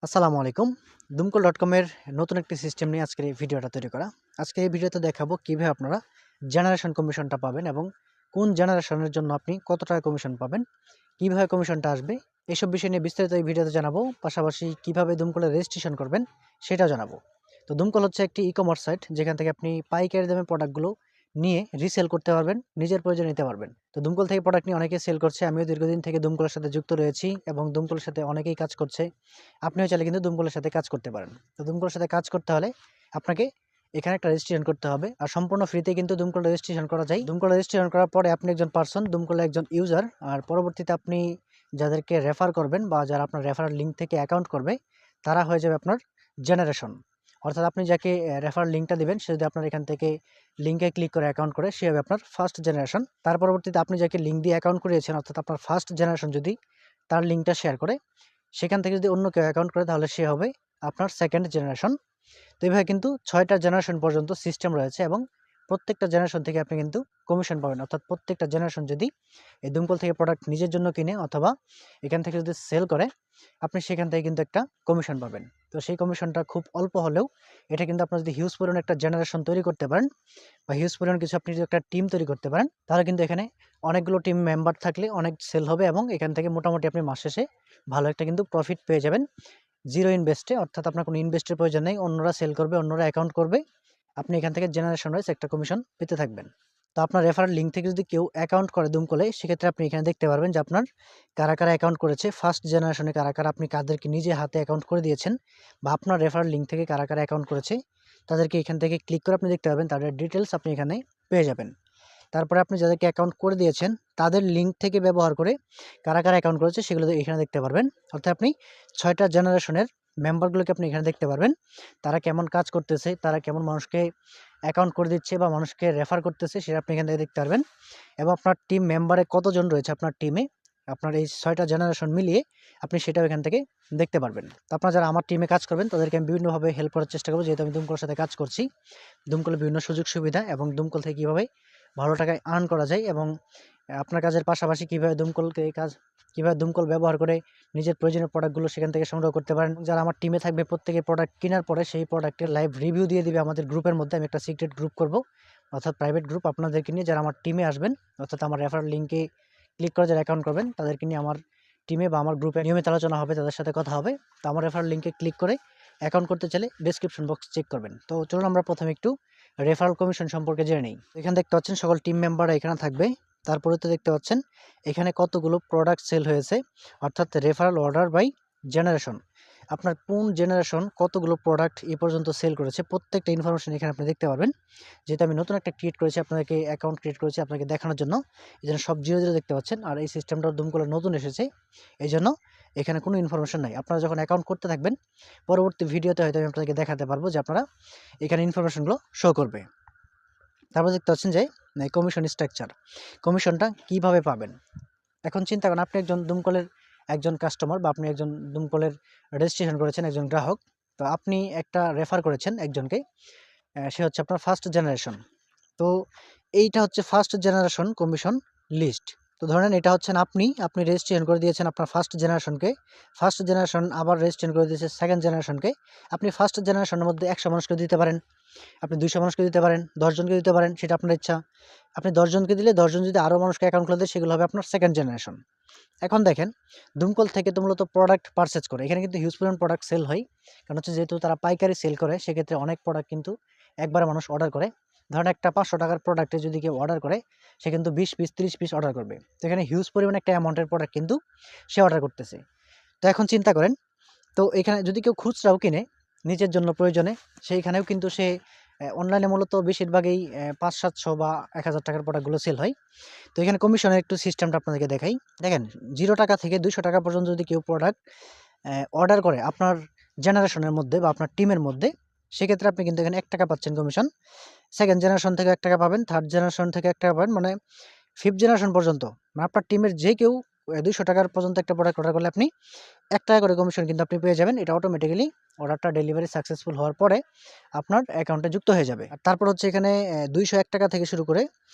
আসসালামু আলাইকুম। দুমকল.com এর নতুন একটি সিস্টেম নিয়ে আজকের এই ভিডিওটা তৈরি করা। আজকে এই ভিডিওতে দেখাবো কিভাবে আপনারা জেনারেশন কমিশনটা পাবেন এবং কোন জেনারেশনের জন্য আপনি কত টাকা কমিশন পাবেন, কিভাবে কমিশনটা আসবে, এসব বিষয় নিয়ে বিস্তারিত এই ভিডিওতে জানাবো। পাশাপাশি কিভাবে দুমকলে রেজিস্ট্রেশন করবেন সেটাও জানাবো। তো দুমকল হচ্ছে একটি ই-কমার্স সাইট যেখান থেকে আপনি পাইকারি দামে প্রোডাক্টগুলো নিয়ে রিসেল করতে পারবেন, নিজের প্রয়োজনে নিতে পারবেন। তো দুমকল থেকে প্রোডাক্ট নিয়ে অনেকেই সেল করছে। আমিও দীর্ঘদিন থেকে দুমকলের সাথে যুক্ত রয়েছি এবং দুমকলের সাথে অনেকেই কাজ করছে। আপনিও চাইলে কিন্তু দুমকলের সাথে কাজ করতে পারেন। তো দুমকলের সাথে কাজ করতে হলে আপনাকে এখানে একটা রেজিস্ট্রেশন করতে হবে। আর সম্পূর্ণ ফ্রিতে কিন্তু দুমকল রেজিস্ট্রেশন করা যায়। দুমকল রেজিস্ট্রেশন করার পরে আপনি একজন পার্সন, দুমকলের একজন ইউজার। আর পরবর্তীতে আপনি যাদেরকে রেফার করবেন বা যারা আপনার রেফারেল লিঙ্ক থেকে অ্যাকাউন্ট করবে, তারা হয়ে যাবে আপনার জেনারেশন। অর্থাৎ আপনি যাকে রেফার লিঙ্কটা দিবেন, সে যদি আপনার এখান থেকে লিঙ্কে ক্লিক করে অ্যাকাউন্ট করে, সে হবে আপনার ফার্স্ট জেনারেশন। তার পরবর্তীতে আপনি যাকে লিঙ্ক দিয়ে অ্যাকাউন্ট করিয়েছেন, অর্থাৎ আপনার ফার্স্ট জেনারেশন যদি তার লিঙ্কটা শেয়ার করে, সেখান থেকে যদি অন্য কেউ অ্যাকাউন্ট করে, তাহলে সে হবে আপনার সেকেন্ড জেনারেশন। তো এইভাবে কিন্তু ৬টা জেনারেশন পর্যন্ত সিস্টেম রয়েছে এবং প্রত্যেকটা জেনারেশন থেকে আপনি কিন্তু কমিশন পাবেন। অর্থাৎ প্রত্যেকটা জেনারেশন যদি এই দুমকল থেকে প্রোডাক্ট নিজের জন্য কিনে অথবা এখান থেকে যদি সেল করে, আপনি সেখান থেকে কিন্তু একটা কমিশন পাবেন। তো সেই কমিশনটা খুব অল্প হলেও এটা কিন্তু আপনার যদি হিউজ পরিমাণ একটা জেনারেশন তৈরি করতে পারেন বা হিউজ পরিমাণ কিছু আপনি যদি একটা টিম তৈরি করতে পারেন, তাহলে কিন্তু এখানে অনেকগুলো টিম মেম্বার থাকলে অনেক সেল হবে এবং এখান থেকে মোটামুটি আপনি মাস শেষে ভালো একটা কিন্তু প্রফিট পেয়ে যাবেন জিরো ইনভেস্টে। অর্থাৎ আপনার কোনো ইনভেস্টের প্রয়োজন নেই। অন্যরা সেল করবে, অন্যরা অ্যাকাউন্ট করবে, আপনি এখান থেকে জেনারেশন ওয়াইজ একটা কমিশন পেতে থাকবেন। তো আপনার রেফারেল লিঙ্ক থেকে যদি কেউ অ্যাকাউন্ট করে দুমকলে, সেক্ষেত্রে আপনি এখানে দেখতে পারবেন যে আপনার কারা কারা অ্যাকাউন্ট করেছে, ফার্স্ট জেনারেশনে কারা কারা, আপনি কাদেরকে নিজে হাতে অ্যাকাউন্ট করে দিয়েছেন বা আপনার রেফারেল লিঙ্ক থেকে কারা কারা অ্যাকাউন্ট করেছে, তাদেরকে এখান থেকে ক্লিক করে আপনি দেখতে পাবেন, তাদের ডিটেলস আপনি এখানে পেয়ে যাবেন। তারপরে আপনি যাদেরকে অ্যাকাউন্ট করে দিয়েছেন, তাদের লিঙ্ক থেকে ব্যবহার করে কারা কারা অ্যাকাউন্ট করেছে সেগুলো এখানে দেখতে পারবেন। অর্থাৎ আপনি ৬টা জেনারেশনের মেম্বারগুলোকে আপনি এখানে দেখতে পারবেন। তারা কেমন কাজ করতেছে, তারা কেমন মানুষকে অ্যাকাউন্ট করে দিচ্ছে বা মানুষকে রেফার করতেছে, সেটা আপনি এখান থেকে দেখতে পারবেন। এবং আপনার টিম মেম্বারে কতজন রয়েছে আপনার টিমে, আপনার এই ৬টা জেনারেশন মিলিয়ে আপনি সেটাও এখান থেকে দেখতে পারবেন। তো আপনারা যারা আমার টিমে কাজ করবেন, তাদেরকে আমি বিভিন্নভাবে হেল্প করার চেষ্টা করব। যেহেতু আমি দুমকলের সাথে কাজ করছি, দুমকলের বিভিন্ন সুযোগ সুবিধা এবং দুমকল থেকে কীভাবে ভালো টাকায় আর্ন করা যায় এবং আপনার কাজের পাশাপাশি কীভাবে দুমকল ব্যবহার করে নিজের প্রয়োজনীয় প্রোডাক্টগুলো সেখান থেকে সংগ্রহ করতে পারেন। যারা আমার টিমে থাকবে, প্রত্যেকে প্রোডাক্ট কেনার পরে সেই প্রোডাক্টের লাইভ রিভিউ দিয়ে দিবে আমাদের গ্রুপের মধ্যে। আমি একটা সিক্রেট গ্রুপ করব, অর্থাৎ প্রাইভেট গ্রুপ আপনাদেরকে নিয়ে। যারা আমার টিমে আসবেন, অর্থাৎ আমার রেফারেল লিঙ্কে ক্লিক করে যারা অ্যাকাউন্ট করবেন, তাদেরকে নিয়ে আমার টিমে বা আমার গ্রুপে নিয়মিত আলোচনা হবে, তাদের সাথে কথা হবে। তো আমার রেফারেল লিঙ্কে ক্লিক করে অ্যাকাউন্ট করতে চাইলে ডেসক্রিপশন বক্স চেক করবেন। তো চলুন আমরা প্রথমে একটু রেফারেল কমিশন সম্পর্কে জেনে নিই। এখানে দেখতে পাচ্ছেন সকল টিম মেম্বাররা এখানে থাকবে। তারপরে তো দেখতে পাচ্ছেন এখানে কতগুলো প্রোডাক্ট সেল হয়েছে, অর্থাৎ রেফারেল অর্ডার বাই জেনারেশন। আপনার কোন জেনারেশন কতগুলো প্রোডাক্ট এ পর্যন্ত সেল করেছে, প্রত্যেকটা ইনফরমেশন এখানে আপনি দেখতে পারবেন। যেহেতু আমি নতুন একটা ক্রিয়েট করেছি, আপনাদেরকে অ্যাকাউন্ট ক্রিয়েট করেছি আপনাকে দেখানোর জন্য, এই জন্য সব জিরো জিরো দেখতে পাচ্ছেন। আর এই সিস্টেমটা দুমকলে নতুন এসেছে, এই জন্য এখানে কোনো ইনফরমেশন নাই। আপনারা যখন অ্যাকাউন্ট করতে থাকবেন, পরবর্তী ভিডিওতে হয়তো আমি আপনাদেরকে দেখাতে পারবো যে আপনারা এখানে ইনফরমেশনগুলো শো করবে। তারপর দেখতে পাচ্ছেন যে কমিশন স্ট্রাকচার, কমিশনটা কিভাবে পাবেন। এখন চিন্তা করেন, আপনি একজন দুমকলের একজন কাস্টমার বা আপনি একজন দুমকলের রেজিস্ট্রেশন করেছেন, একজন গ্রাহক। তো আপনি একটা রেফার করেছেন একজনকে, সে হচ্ছে আপনার ফার্স্ট জেনারেশন। তো এইটা হচ্ছে ফার্স্ট জেনারেশন কমিশন লিস্ট। তো ধরেন এটা হচ্ছেন আপনি রেজিস্ট্রেশন করে দিয়েছেন আপনার ফার্স্ট জেনারেশনকে, ফার্স্ট জেনারেশন আবার রেজিস্ট্রেশন করে দিয়েছে সেকেন্ড জেনারেশনকে। আপনি ফার্স্ট জেনারেশনের মধ্যে ১০০ মানুষকে দিতে পারেন, আপনি ২০০ মানুষকে দিতে পারেন, ১০ জনকে দিতে পারেন, সেটা আপনার ইচ্ছা। আপনি ১০ জনকে দিলে ১০ জন যদি আরও মানুষকে অ্যাকাউন্ট খুলে দেয়, সেগুলো হবে আপনার সেকেন্ড জেনারেশন। এখন দেখেন, দুমকল থেকে তো মূলত প্রোডাক্ট পারচেজ করে, এখানে কিন্তু হিউজ পরিমাণ প্রোডাক্ট সেল হয়। কারণ হচ্ছে যেহেতু তারা পাইকারি সেল করে, সেক্ষেত্রে অনেক প্রোডাক্ট কিন্তু একবারে মানুষ অর্ডার করে। ধরেন একটা ৫০০ টাকার প্রোডাক্টে যদি কেউ অর্ডার করে, সে কিন্তু ২০ পিস ৩০ পিস অর্ডার করবে। তো এখানে হিউজ পরিমাণ একটা অ্যামাউন্টের প্রোডাক্ট কিন্তু সে অর্ডার করতেছে। তো এখন চিন্তা করেন, তো এখানে যদি কেউ খুচরাও কিনে নিজের জন্য প্রয়োজনে, সেইখানেও কিন্তু সে অনলাইনে মূলত বেশিরভাগই ৫০০-৭০০ বা ১,০০০ টাকার প্রোডাক্টগুলো সেল হয়। তো এখানে কমিশনের একটু সিস্টেমটা আপনাদেরকে দেখাই। দেখেন, 0 টাকা থেকে ২০০ টাকা পর্যন্ত যদি কেউ প্রোডাক্ট অর্ডার করে আপনার জেনারেশনের মধ্যে বা আপনার টিমের মধ্যে, সেক্ষেত্রে আপনি কিন্তু এখানে ৳১ পাচ্ছেন কমিশন। সেকেন্ড জেনারেশন থেকে ৳১ পাবেন, থার্ড জেনারেশন থেকে ৳১ পাবেন, মানে ফিফথ জেনারেশন পর্যন্ত। মানে আপনার টিমের যে কেউ ৳২০০ পর্যন্ত একটা প্রোডাক্ট অর্ডার করলে আপনি ৳১ করে কমিশন কিন্তু আপনি পেয়ে যাবেন। এটা অটোমেটিক্যালি অর্ডারটা ডেলিভারি সাকসেসফুল হওয়ার পরে আপনার অ্যাকাউন্টে যুক্ত হয়ে যাবে। আর তারপর হচ্ছে এখানে ৳২০১ থেকে শুরু করে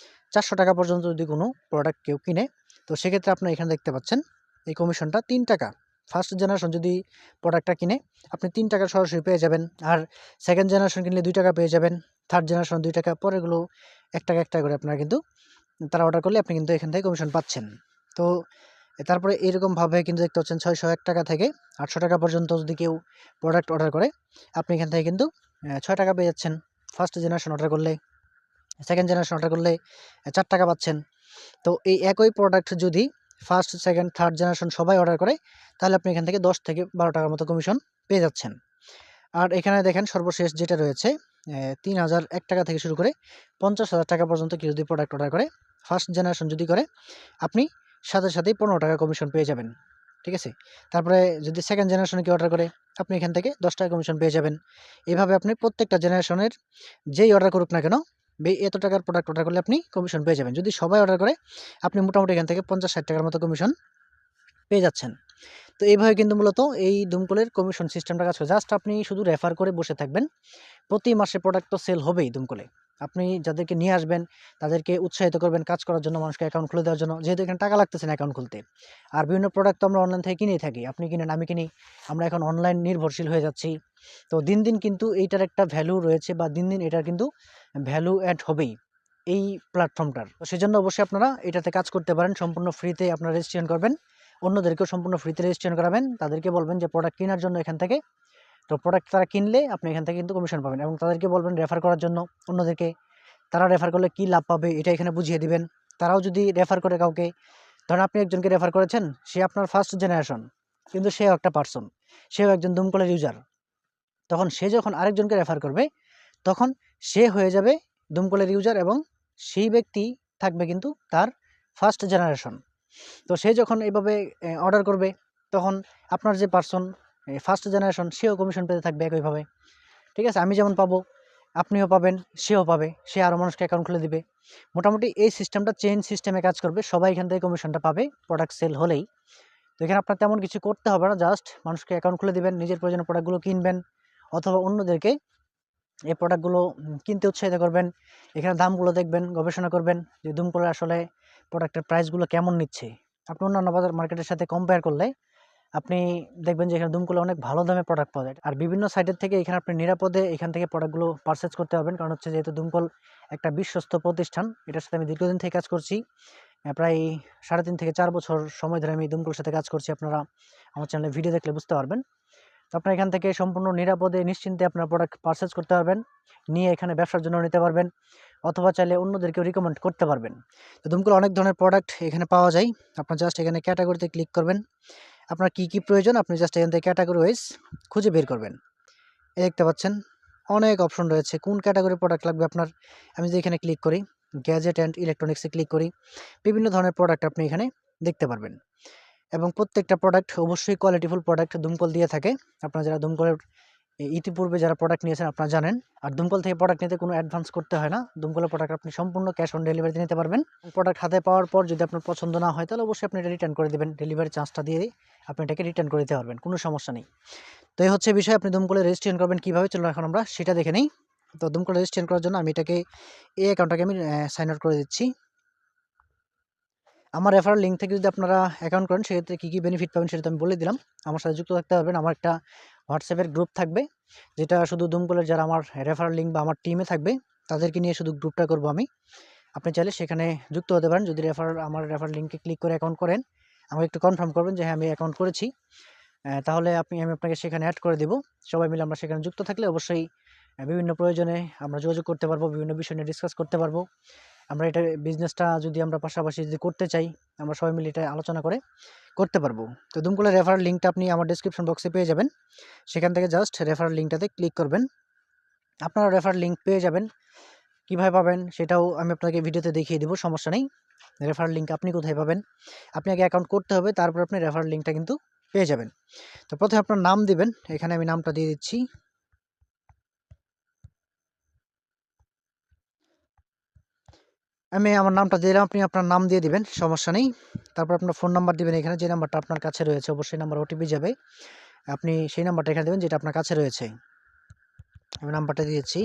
৳৪০০ পর্যন্ত যদি কোনো প্রোডাক্ট কেউ কিনে, তো সেক্ষেত্রে আপনার এখানে দেখতে পাচ্ছেন এই কমিশনটা ৳৩। ফার্স্ট জেনারেশন যদি প্রোডাক্টটা কিনে আপনি 3 টাকা সরাসরি পেয়ে যাবেন, আর সেকেন্ড জেনারেশন কিনলে 2 টাকা পেয়ে যাবেন, থার্ড জেনারেশন 2 টাকা, পরেরগুলো 1 টাকা 1 টাকা করে আপনারা কিন্তু তারা অর্ডার করলে আপনি কিন্তু এখান থেকে কমিশন পাচ্ছেন। তো তারপরে এরকমভাবে কিন্তু দেখতে পাচ্ছেন 601 টাকা থেকে 800 টাকা পর্যন্ত যদি কেউ প্রোডাক্ট অর্ডার করে আপনি এখান থেকে কিন্তু 6 টাকা পেয়ে যাচ্ছেন ফার্স্ট জেনারেশন অর্ডার করলে। সেকেন্ড জেনারেশন অর্ডার করলে 4 টাকা পাচ্ছেন। তো এই একই প্রোডাক্ট যদি ফার্স্ট, সেকেন্ড, থার্ড জেনারেশন সবাই অর্ডার করে তাহলে আপনি এখান থেকে 10 থেকে 12 টাকার মতো কমিশন পেয়ে যাচ্ছেন। আর এখানে দেখেন সর্বশেষ যেটা রয়েছে 3001 টাকা থেকে শুরু করে 50,000 টাকা পর্যন্ত কেউ যদি প্রোডাক্ট অর্ডার করে ফার্স্ট জেনারেশন যদি করে আপনি সাথে সাথেই 15 টাকা কমিশন পেয়ে যাবেন। ঠিক আছে? তারপরে যদি সেকেন্ড জেনারেশনে কেউ অর্ডার করে আপনি এখান থেকে 10 টাকা কমিশন পেয়ে যাবেন। এভাবে আপনি প্রত্যেকটা জেনারেশনের যেই অর্ডার করুক না কেন এত টাকার প্রোডাক্ট অর্ডার করলে আপনি কমিশন পেয়ে যাবেন। যদি সবাই অর্ডার করে আপনি মোটামুটি এখান থেকে 50-60 টাকার মতো কমিশন পেয়ে যাচ্ছেন। তো এইভাবে কিন্তু মূলত এই দুমকলের কমিশন সিস্টেমটা কাজ করে। জাস্ট আপনি শুধু রেফার করে বসে থাকবেন। প্রতি মাসে প্রোডাক্ট তো সেল হবেই দুমকলে। আপনি যাদেরকে নিয়ে আসবেন তাদেরকে উৎসাহিত করবেন কাজ করার জন্য, মানুষকে অ্যাকাউন্ট খুলে দেওয়ার জন্য। যেহেতু এখানে টাকা লাগতেছে না অ্যাকাউন্ট খুলতে। আর বিভিন্ন প্রোডাক্ট তো আমরা অনলাইন থেকে কিনেই থাকি। আপনি কিনেন, আমি কিনি। আমরা এখন অনলাইন নির্ভরশীল হয়ে যাচ্ছি। তো দিন, দিন কিন্তু এইটার একটা ভ্যালু রয়েছে বা দিন, দিন এটার কিন্তু ভ্যালু অ্যাড হবেই এই প্ল্যাটফর্মটার। তো সেজন্য অবশ্যই আপনারা এটাতে কাজ করতে পারেন। সম্পূর্ণ ফ্রিতে আপনারা রেজিস্ট্রেশন করবেন। অন্যদেরকেও সম্পূর্ণ ফ্রিতে রেজিস্ট্রেশন করাবেন। তাদেরকে বলবেন যে প্রোডাক্ট কেনার জন্য এখান থেকে। তো প্রোডাক্ট তারা কিনলে আপনি এখান থেকে কিন্তু কমিশন পাবেন এবং তাদেরকে বলবেন রেফার করার জন্য অন্যদেরকে। তারা রেফার করলে কী লাভ পাবে এটা এখানে বুঝিয়ে দিবেন। তারাও যদি রেফার করে কাউকে, ধরেন আপনি একজনকে রেফার করেছেন, সে আপনার ফার্স্ট জেনারেশন কিন্তু সেও একটা পার্সন, সেও একজন দুমকলের ইউজার। তখন সে যখন আরেকজনকে রেফার করবে তখন সে হয়ে যাবে দুমকলের ইউজার এবং সেই ব্যক্তি থাকবে কিন্তু তার ফার্স্ট জেনারেশন। তো সে যখন এইভাবে অর্ডার করবে তখন আপনার যে পার্সন ফার্স্ট জেনারেশন সেও কমিশন পেতে থাকবে একইভাবে। ঠিক আছে? আমি যেমন পাবো আপনিও পাবেন, সেও পাবে, সে আরও মানুষকে অ্যাকাউন্ট খুলে দিবে। মোটামুটি এই সিস্টেমটা চেইন সিস্টেমে কাজ করবে। সবাই এখান থেকে কমিশনটা পাবে প্রোডাক্ট সেল হলেই। তো এখানে আপনার তেমন কিছু করতে হবে না, জাস্ট মানুষকে অ্যাকাউন্ট খুলে দিবেন, নিজের প্রয়োজনীয় প্রোডাক্টগুলো কিনবেন অথবা অন্যদেরকে এই প্রোডাক্টগুলো কিনতে উৎসাহিত করবেন। এখানে দামগুলো দেখবেন, গবেষণা করবেন যে দুমকলের আসলে প্রোডাক্টের প্রাইসগুলো কেমন নিচ্ছে। আপনি অন্যান্য বাজার মার্কেটের সাথে কম্পেয়ার করলে আপনি দেখবেন যে এখানে দুমকলে অনেক ভালো দামে প্রোডাক্ট পাওয়া যায়। আর বিভিন্ন সাইটের থেকে এখানে আপনি নিরাপদে এখান থেকে প্রোডাক্টগুলো পারচেজ করতে পারবেন। কারণ হচ্ছে যেহেতু দুমকল একটা বিশ্বস্ত প্রতিষ্ঠান, এটার সাথে আমি দীর্ঘদিন থেকে কাজ করছি। প্রায় 3.5 থেকে 4 বছর সময় ধরে আমি দুমকলের সাথে কাজ করছি। আপনারা আমার চ্যানেলে ভিডিও দেখলে বুঝতে পারবেন। তো আপনারা এখান থেকে সম্পূর্ণ নিরাপদে নিশ্চিন্তে আপনার প্রোডাক্ট পারচেজ করতে পারবেন। নিয়ে এখানে ব্যবসার জন্য নিতে পারবেন অথবা চাইলে অন্যদেরকেও রিকমেন্ড করতে পারবেন। তো দুমকলে অনেক ধরনের প্রোডাক্ট এখানে পাওয়া যায়। আপনার জাস্ট এখানে ক্যাটাগরিতে ক্লিক করবেন। আপনার কী, কী প্রয়োজন আপনি জাস্ট এখান থেকে ক্যাটাগরি ওয়াইজ খুঁজে বের করবেন। এই দেখতে পাচ্ছেন অনেক অপশন রয়েছে। কোন ক্যাটাগরির প্রোডাক্ট লাগবে আপনার, আমি যদি এখানে ক্লিক করি, গ্যাজেট অ্যান্ড ইলেকট্রনিক্সে ক্লিক করি, বিভিন্ন ধরনের প্রোডাক্ট আপনি এখানে দেখতে পারবেন। এবং প্রত্যেকটা প্রোডাক্ট অবশ্যই কোয়ালিটিফুল প্রোডাক্ট দুমকল দিয়ে থাকে। আপনারা যারা দুমকলের ইতিপূর্বে যারা প্রোডাক্ট নিয়েছেন আপনারা জানেন। আর দুমকল থেকে প্রোডাক্ট নিতে কোনো অ্যাডভান্স করতে হয় না। দুমকলের প্রোডাক্ট আপনি সম্পূর্ণ ক্যাশ অন ডেলিভারিতে নিতে পারবেন। প্রোডাক্ট হাতে পাওয়ার পর যদি আপনার পছন্দ না হয় তাহলে অবশ্যই আপনি এটা রিটার্ন করে দেবেন। ডেলিভারি চার্জটা দিয়ে আপনি এটাকে রিটার্ন করে দিতে পারবেন, কোনো সমস্যা নেই। তো এই হচ্ছে বিষয়, আপনি দুমকলে রেজিস্ট্রেশন করবেন কীভাবে, চলুন এখন আমরা সেটা দেখে নিই। তো দুমকলে রেজিস্ট্রেশন করার জন্য আমি এটাকে এই অ্যাকাউন্টটাকে আমি সাইন আউট করে দিচ্ছি। আমার রেফারেল লিঙ্ক থেকে যদি আপনারা অ্যাকাউন্ট করেন সেক্ষেত্রে কী, কী বেনিফিট পাবেন সেটা তো আমি বলে দিলাম। আমার সাথে যুক্ত থাকতে পারবেন। আমার একটা হোয়াটসঅ্যাপের গ্রুপ থাকবে যেটা শুধু দুমকলের যারা আমার রেফারেল লিঙ্ক বা আমার টিমে থাকবে তাদেরকে নিয়ে শুধু গ্রুপটা করব আমি। আপনি চাইলে সেখানে যুক্ত হতে পারেন। যদি আমার রেফারেল লিঙ্কে ক্লিক করে অ্যাকাউন্ট করেন, আমাকে একটু কনফার্ম করবেন যে হ্যাঁ আমি অ্যাকাউন্ট করেছি। তাহলে আমি আপনাকে সেখানে অ্যাড করে দেব। সবাই মিলে আমরা সেখানে যুক্ত থাকলে অবশ্যই বিভিন্ন প্রয়োজনে আমরা যোগাযোগ করতে পারবো, বিভিন্ন বিষয় নিয়ে ডিসকাস করতে পারবো। আমরা এটা বিজনেসটা যদি আমরা পাশাপাশি যদি করতে চাই, আমরা সবাই মিলে এটা আলোচনা করে করতে পারবো। তো দুমকলের রেফারেল লিঙ্কটা আপনি আমার ডেসক্রিপশন বক্সে পেয়ে যাবেন। সেখান থেকে জাস্ট রেফারেল লিঙ্কটাতে ক্লিক করবেন। আপনারা রেফারেল লিঙ্ক পেয়ে যাবেন। কীভাবে পাবেন সেটাও আমি আপনাকে ভিডিওতে দেখিয়ে দেবো, সমস্যা নেই। রেফারেল লিঙ্ক আপনি কোথায় পাবেন? আপনি আগে অ্যাকাউন্ট করতে হবে, তারপর আপনি রেফারেল লিঙ্কটা কিন্তু পেয়ে যাবেন। তো প্রথমে আপনার নাম দিবেন। এখানে আমি নামটা দিয়ে দিচ্ছি। আমি আমার নামটা দিলাম, আপনি আপনার নাম দিয়ে দিবেন, সমস্যা নেই। তারপর আপনার ফোন নাম্বার দিবেন এখানে, যে নাম্বারটা আপনার কাছে রয়েছে অবশ্যই নাম্বার ওটিপি যাবে। আপনি সেই নাম্বারটা এখানে দেবেন যেটা আপনার কাছে রয়েছে। আমি নাম্বারটা দিয়েছি।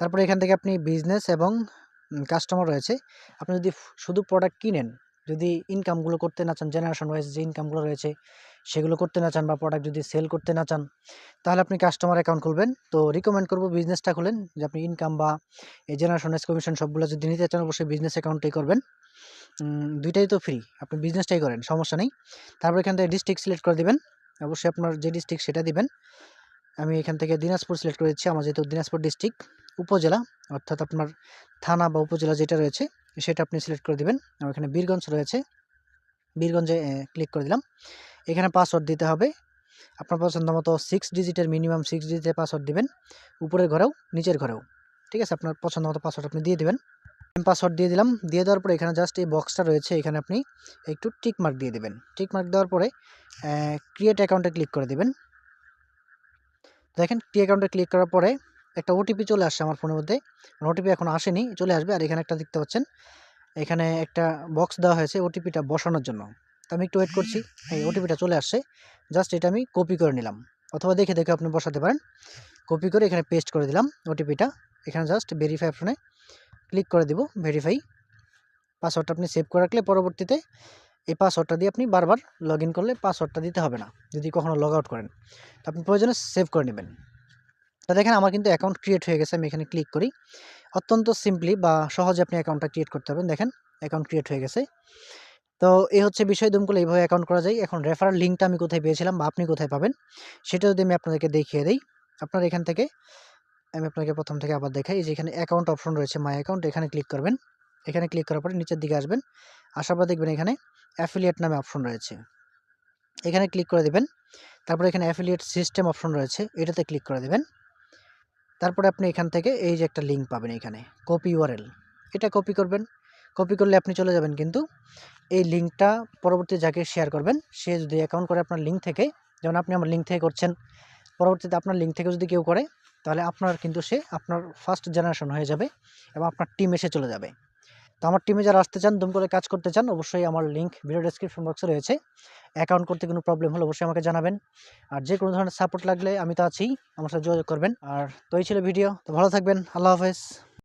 তারপরে এখান থেকে আপনি বিজনেস এবং কাস্টমার রয়েছে। আপনি যদি শুধু প্রোডাক্ট কিনেন যদি ইনকামগুলো করতে না চান, জেনারেশন ওয়াইজ যে ইনকামগুলো রয়েছে সেগুলো করতে না চান বা প্রোডাক্ট যদি সেল করতে না চান, তাহলে আপনি কাস্টমার অ্যাকাউন্ট খুলবেন। তো রিকমেন্ড করব বিজনেসটা খুলেন, যে আপনি ইনকাম বা এই জেনারেশন ওয়াইজ কমিশন সবগুলো যদি নিতে চান অবশ্যই বিজনেস অ্যাকাউন্টটাই করবেন। দুইটাই তো ফ্রি, আপনি বিজনেসটাই করেন, সমস্যা নেই। তারপর এখান থেকে ডিস্ট্রিক্ট সিলেক্ট করে দিবেন, অবশ্যই আপনার যে ডিস্ট্রিক্ট সেটা দিবেন। আমি এখান থেকে দিনাজপুর সিলেক্ট করেছি, আমার যেহেতু দিনাজপুর ডিস্ট্রিক্ট। উপজেলা অর্থাৎ আপনার থানা বা উপজেলা যেটা রয়েছে সেটা আপনি সিলেক্ট করে দিবেন। আমার এখানে বীরগঞ্জ রয়েছে, বীরগঞ্জে ক্লিক করে দিলাম। এখানে পাসওয়ার্ড দিতে হবে আপনার পছন্দ মতো, 6 ডিজিটের মিনিমাম 6 ডিজিটের পাসওয়ার্ড দিবেন, উপরের ঘরেও নিচের ঘরেও। ঠিক আছে, আপনার পছন্দ মতো পাসওয়ার্ড আপনি দিয়ে দিবেন। পাসওয়ার্ড দিয়ে দিলাম। দিয়ে দেওয়ার পরে এখানে জাস্ট এই বক্সটা রয়েছে, এখানে আপনি একটু টিক মার্ক দিয়ে দিবেন। টিক মার্ক দেওয়ার পরে ক্রিয়েট অ্যাকাউন্টে ক্লিক করে দিবেন। দেখেন অ্যাকাউন্টে ক্লিক করার পরে একটা ওটিপি চলে আসছে আমার ফোনের মধ্যে। ওটিপি এখন আসেনি, চলে আসবে। আর এখানে একটা দেখতে পাচ্ছেন, এখানে একটা বক্স দেওয়া হয়েছে ওটিপিটা বসানোর জন্য। তো আমি একটু ওয়েট করছি, এই ওটিপিটা চলে আসছে। জাস্ট এটা আমি কপি করে নিলাম, অথবা দেখে দেখে আপনি বসাতে পারেন। কপি করে এখানে পেস্ট করে দিলাম ওটিপিটা। এখানে জাস্ট ভেরিফাই অপশনে ক্লিক করে দিব, ভেরিফাই। পাসওয়ার্ডটা আপনি সেভ করে রাখলে পরবর্তীতে এই পাসওয়ার্ডটা দিয়ে আপনি বারবার লগ ইন করলে পাসওয়ার্ডটা দিতে হবে না, যদি কখনো লগ আউট করেন। তো আপনি প্রয়োজনে সেভ করে নেবেন। তো দেখেন আমার কিন্তু অ্যাকাউন্ট ক্রিয়েট হয়ে গেছে। আমি এখানে ক্লিক করি, অত্যন্ত সিম্পলি বা সহজে আপনি অ্যাকাউন্টটা ক্রিয়েট করতে পারবেন। দেখেন অ্যাকাউন্ট ক্রিয়েট হয়ে গেছে। তো এই হচ্ছে বিষয়, দুমকুল এইভাবে অ্যাকাউন্ট করা যায়। এখন রেফারাল লিঙ্কটা আমি কোথায় পেয়েছিলাম বা আপনি কোথায় পাবেন সেটা যদি আমি আপনাদেরকে দেখিয়ে দিই। আপনার এখান থেকে আমি আপনাকে প্রথম থেকে আবার দেখাই, যে এখানে অ্যাকাউন্ট অপশন রয়েছে, মাই অ্যাকাউন্ট, এখানে ক্লিক করবেন। এখানে ক্লিক করার পরে নিচের দিকে আসবেন, আসার পর দেখবেন এখানে অ্যাফিলিয়েট নামে অপশন রয়েছে, এখানে ক্লিক করে দেবেন। তারপরে এখানে অ্যাফিলিয়েট সিস্টেম অপশন রয়েছে, এটাতে ক্লিক করে দেবেন। তারপরে আপনি এখান থেকে এই যে একটা লিঙ্ক পাবেন এখানে, কপি ইউআরএল, এটা কপি করবেন। কপি করলে আপনি চলে যাবেন, কিন্তু এই লিঙ্কটা পরবর্তী যাকে শেয়ার করবেন সে যদি অ্যাকাউন্ট করে আপনার লিঙ্ক থেকে, যেমন আপনি আমার লিঙ্ক থেকে করছেন, পরবর্তীতে আপনার লিঙ্ক থেকে যদি কেউ করে, তাহলে আপনার কিন্তু সে আপনার ফার্স্ট জেনারেশন হয়ে যাবে এবং আপনার টিম এসে চলে যাবে। তো আমার টিমে যারা আসতে চান, দুমকুলে কাজ করতে চান, অবশ্যই আমার লিঙ্ক ভিডিও ডেসক্রিপশন বক্সে রয়েছে। অ্যাকাউন্ট করতে কোনো প্রবলেম হলে অবশ্যই আমাকে জানাবেন। আর যে কোনো ধরনের সাপোর্ট লাগলে আমি তো আছি, আমার সাথে যোগাযোগ করবেন। আর তো এই ছিল ভিডিও, তো ভালো থাকবেন, আল্লাহ হাফেজ।